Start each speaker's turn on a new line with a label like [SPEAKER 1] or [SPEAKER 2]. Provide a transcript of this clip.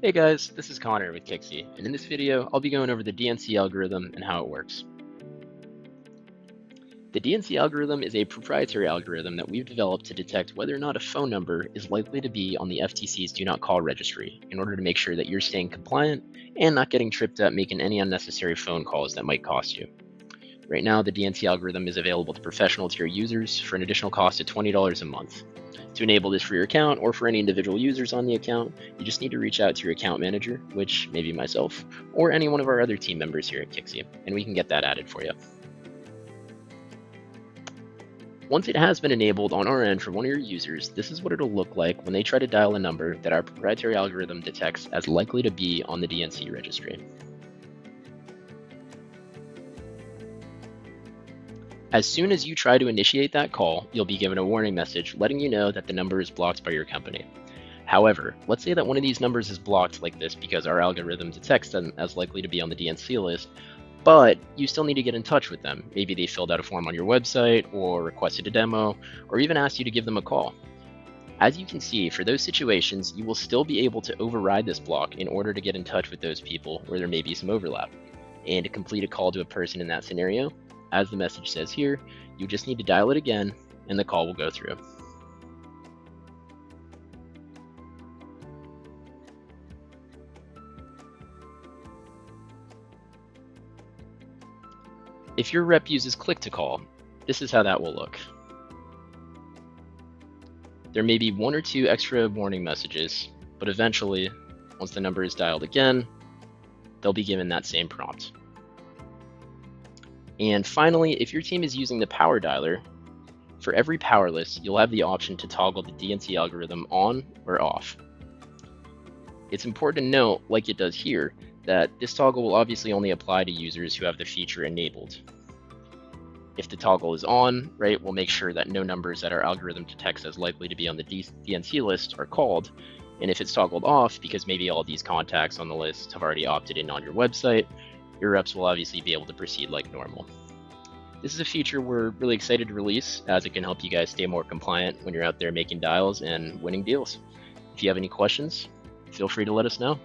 [SPEAKER 1] Hey guys, this is Connor with Kixie, and in this video, I'll be going over the DNC algorithm and how it works. The DNC algorithm is a proprietary algorithm that we've developed to detect whether or not a phone number is likely to be on the FTC's Do Not Call registry in order to make sure that you're staying compliant and not getting tripped up making any unnecessary phone calls that might cost you. Right now, the DNC algorithm is available to professional tier users for an additional cost of $20 a month. To enable this for your account or for any individual users on the account, you just need to reach out to your account manager, which may be myself, or any one of our other team members here at Kixie, and we can get that added for you. Once it has been enabled on our end for one of your users, this is what it'll look like when they try to dial a number that our proprietary algorithm detects as likely to be on the DNC registry. As soon as you try to initiate that call, you'll be given a warning message letting you know that the number is blocked by your company. However, let's say that one of these numbers is blocked like this because our algorithm detects them as likely to be on the DNC list, but you still need to get in touch with them. Maybe they filled out a form on your website or requested a demo or even asked you to give them a call. As you can see, for those situations, you will still be able to override this block in order to get in touch with those people where there may be some overlap. And to complete a call to a person in that scenario, as the message says here, you just need to dial it again and the call will go through. If your rep uses click to call, this is how that will look. There may be one or two extra warning messages, but eventually, once the number is dialed again, they'll be given that same prompt. And finally, if your team is using the power dialer, for every power list, you'll have the option to toggle the DNC algorithm on or off. It's important to note, like it does here, that this toggle will obviously only apply to users who have the feature enabled. If the toggle is on, right, we'll make sure that no numbers that our algorithm detects as likely to be on the DNC list are called. And if it's toggled off, because maybe all these contacts on the list have already opted in on your website, your reps will obviously be able to proceed like normal. This is a feature we're really excited to release as it can help you guys stay more compliant when you're out there making dials and winning deals. If you have any questions, feel free to let us know.